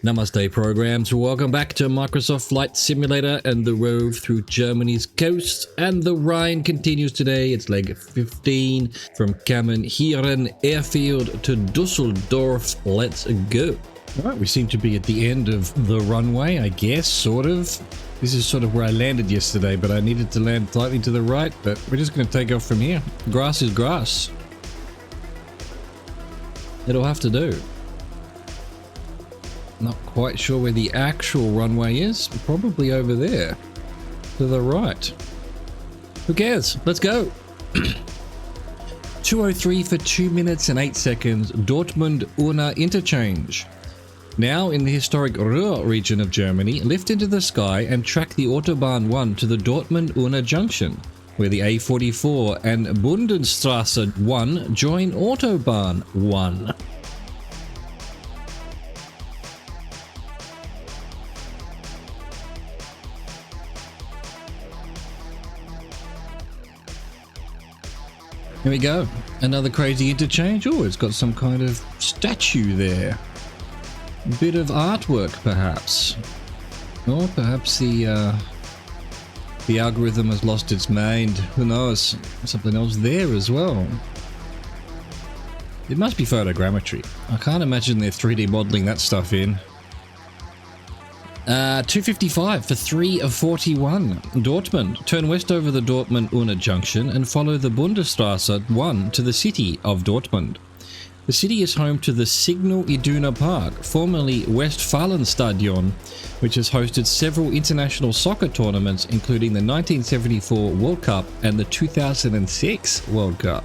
Namaste programs, welcome back to Microsoft Flight Simulator and the Rove through Germany's coast, and the Rhine continues today. It's leg 15 from Kamen here in airfield to Dusseldorf. Let's go. Alright, we seem to be at the end of the runway, I guess, sort of. This is sort of where I landed yesterday, but I needed to land slightly to the right, but we're just going to take off from here. Grass is grass. It'll have to do. Not quite sure where the actual runway is. Probably over there. To the right. Who cares? Let's go. 2:03 for 2 minutes and 8 seconds. Dortmund-Unna interchange. Now in the historic Ruhr region of Germany, lift into the sky and track the Autobahn 1 to the Dortmund-Unna junction, where the A44 and Bundesstraße 1 join Autobahn 1. Here we go. Another crazy interchange. Oh, it's got some kind of statue there. Bit of artwork, perhaps. Or perhaps the algorithm has lost its mind. Who knows? Something else there as well. It must be photogrammetry. I can't imagine they're 3D modeling that stuff in. 2:55 for 3:41. Dortmund. Turn west over the Dortmund-Unna junction and follow the Bundesstraße 1 to the city of Dortmund. The city is home to the Signal Iduna Park, formerly Westfalenstadion, which has hosted several international soccer tournaments, including the 1974 World Cup and the 2006 World Cup.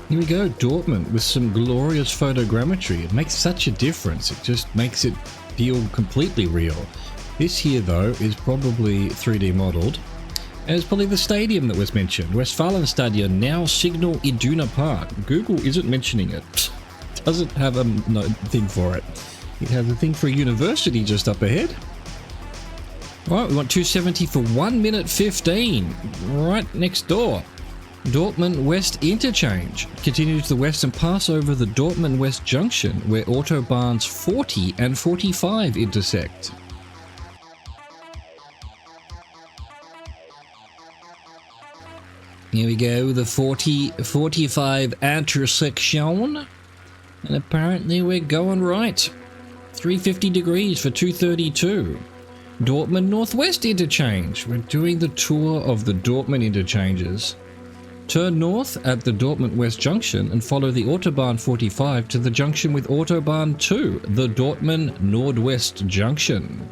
Here we go, Dortmund with some glorious photogrammetry. It makes such a difference. It just makes it feel completely real. This here, though, is probably 3D modeled. And it's probably the stadium that was mentioned. Westfalenstadion, now Signal Iduna Park. Google isn't mentioning it. Doesn't have a thing for it. It has a thing for a university just up ahead. Right, we want 270 for 1 minute 15. Right next door. Dortmund West interchange. Continue to the west and pass over the Dortmund West junction, where Autobahns 40 and 45 intersect. Here we go, the 40-45 intersection. And apparently we're going right. 350 degrees for 2:32. Dortmund Northwest interchange. We're doing the tour of the Dortmund interchanges. Turn north at the Dortmund West junction and follow the Autobahn 45 to the junction with Autobahn 2, the Dortmund Nordwest junction.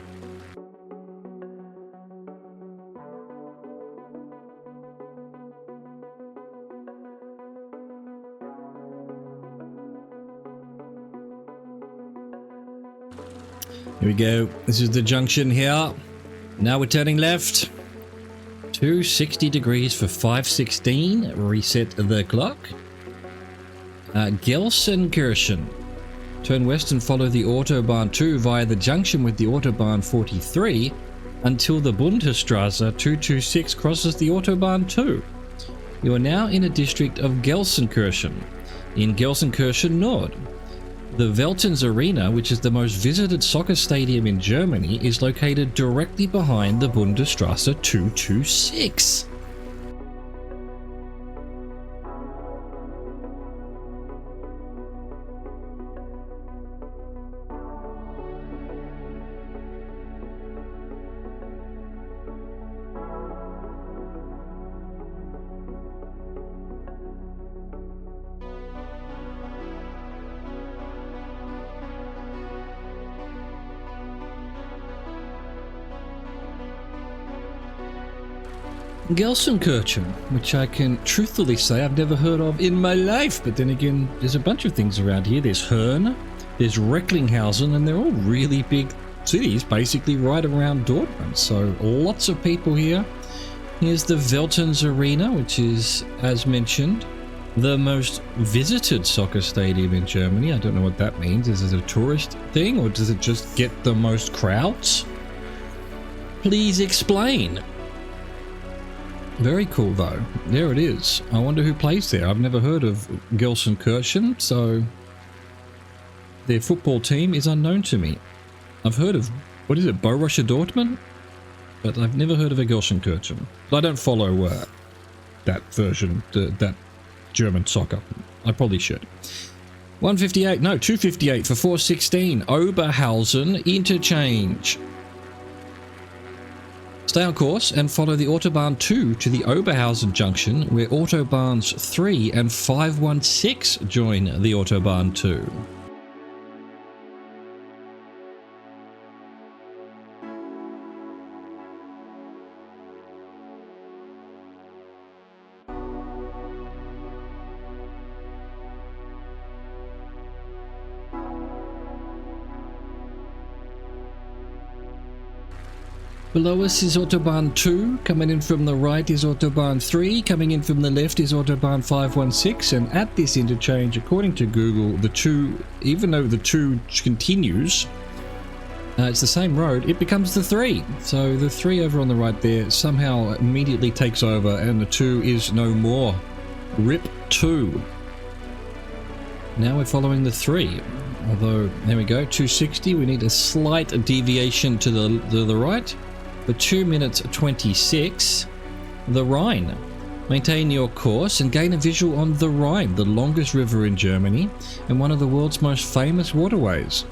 Here we go. This is the junction here. Now we're turning left. 260 degrees for 5:16. Reset the clock. Gelsenkirchen. Turn west and follow the Autobahn 2 via the junction with the Autobahn 43 until the Bundesstraße 226 crosses the Autobahn 2. You are now in a district of Gelsenkirchen, in Gelsenkirchen Nord. The Veltins Arena, which is the most visited soccer stadium in Germany, is located directly behind the Bundesstraße 226. Gelsenkirchen, which I can truthfully say I've never heard of in my life, but then again, there's a bunch of things around here. There's Herne, there's Recklinghausen, and they're all really big cities, basically right around Dortmund, so lots of people here. Here's the Veltins Arena, which is, as mentioned, the most visited soccer stadium in Germany. I don't know what that means. Is it a tourist thing, or does it just get the most crowds? Please explain. Very cool though. There it is. I wonder who plays there. I've never heard of Gelsenkirchen, so their football team is unknown to me. I've heard of, what is it, Borussia Dortmund? But I've never heard of a Gelsenkirchen. I don't follow that version, that German soccer. I probably should. 158, no, 258 for 416. Oberhausen interchange. Stay on course and follow the Autobahn 2 to the Oberhausen junction, where Autobahns 3 and 516 join the Autobahn 2. Below us is Autobahn 2, coming in from the right is Autobahn 3, coming in from the left is Autobahn 516, and at this interchange, according to Google, the 2, even though the 2 continues, it's the same road, it becomes the 3. So the 3 over on the right there somehow immediately takes over, and the 2 is no more. RIP 2. Now we're following the 3. Although, there we go, 260, we need a slight deviation to the right. For 2 minutes 26, the Rhine. Maintain your course and gain a visual on the Rhine, the longest river in Germany and one of the world's most famous waterways.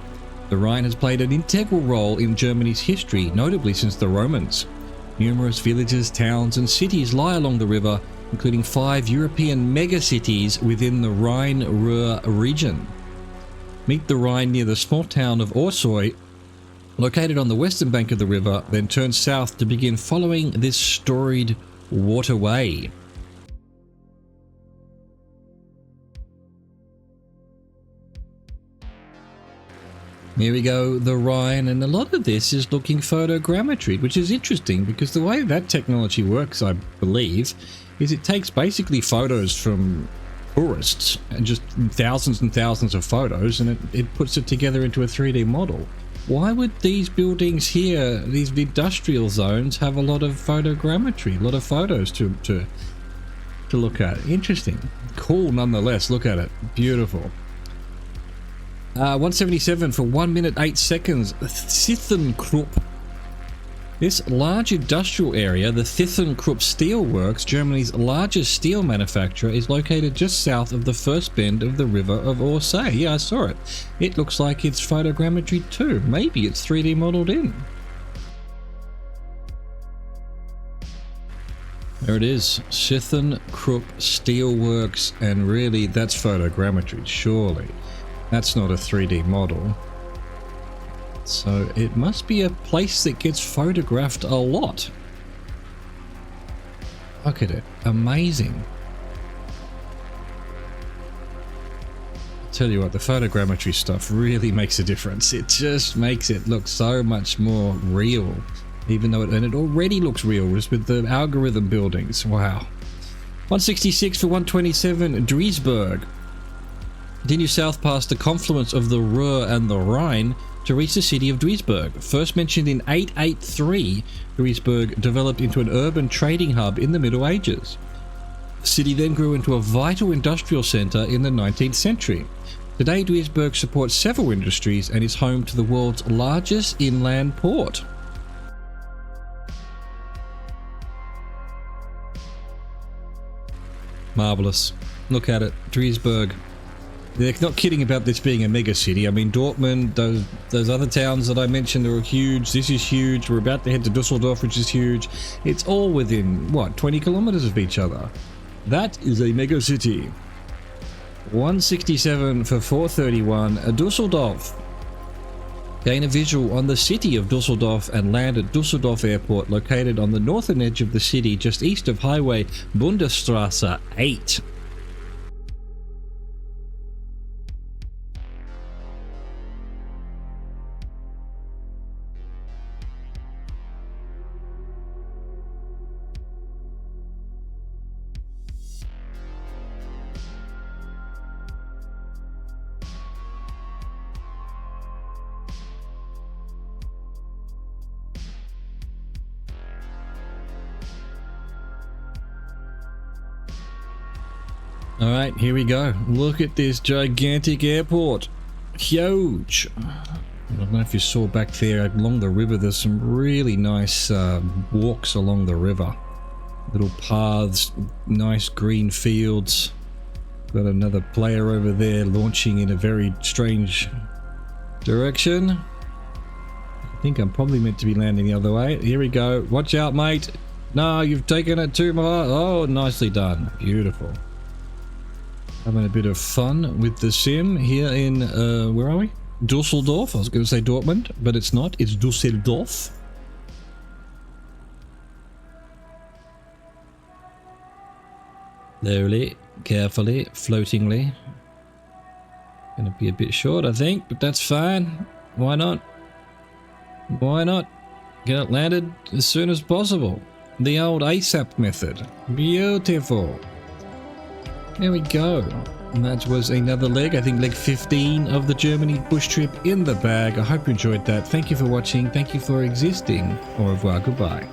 The Rhine has played an integral role in Germany's history, notably since the Romans. Numerous villages, towns and cities lie along the river, including 5 European megacities within the Rhine-Ruhr region. Meet the Rhine near the small town of Aussie, located on the western bank of the river, then turn south to begin following this storied waterway. Here we go, the Rhine, and a lot of this is looking photogrammetry, which is interesting because the way that technology works, I believe, is it takes basically photos from tourists and just thousands and thousands of photos, and it puts it together into a 3D model. Why would these buildings here, these industrial zones, have a lot of photogrammetry, a lot of photos to look at? Interesting. Cool nonetheless, look at it. Beautiful. 177 for 1 minute 8 seconds. Thyssenkrupp. This large industrial area, the Thyssenkrupp Steelworks, Germany's largest steel manufacturer, is located just south of the first bend of the river of Aussee. Yeah, I saw it. It looks like it's photogrammetry too. Maybe it's 3D modeled in. There it is. Thyssenkrupp Steelworks, and really that's photogrammetry, surely. That's not a 3D model. So it must be a place that gets photographed a lot. Look at it. Amazing. I'll tell you what, the photogrammetry stuff really makes a difference. It just makes it look so much more real. Even though it already looks real just with the algorithm buildings. Wow. 166 for 127, Duisburg. Continue south past the confluence of the Ruhr and the Rhine to reach the city of Duisburg. First mentioned in 883, Duisburg developed into an urban trading hub in the Middle Ages. The city then grew into a vital industrial centre in the 19th century. Today, Duisburg supports several industries and is home to the world's largest inland port. Marvellous. Look at it, Duisburg. They're not kidding about this being a mega city. I mean, Dortmund, those other towns that I mentioned are huge. This is huge. We're about to head to Dusseldorf, which is huge. It's all within, what, 20 kilometers of each other. That is a mega city. 167 for 431, Dusseldorf. Gain a visual on the city of Dusseldorf and land at Dusseldorf Airport, located on the northern edge of the city, just east of Highway Bundesstraße 8. All right, here we go. Look at this gigantic airport. Huge. I don't know if you saw back there along the river, there's some really nice walks along the river. Little paths, nice green fields. Got another player over there launching in a very strange direction. I think I'm probably meant to be landing the other way. Here we go. Watch out, mate. No, you've taken it too far. Oh, nicely done. Beautiful. Having a bit of fun with the sim here in, where are we? Dusseldorf. I was going to say Dortmund, but it's not. It's Dusseldorf. Slowly, carefully, floatingly. Gonna be a bit short, I think, but that's fine. Why not? Why not? Get it landed as soon as possible. The old ASAP method. Beautiful. There we go. And that was another leg, I think leg 15 of the Germany bush trip in the bag. I hope you enjoyed that. Thank you for watching. Thank you for existing. Au revoir. Goodbye.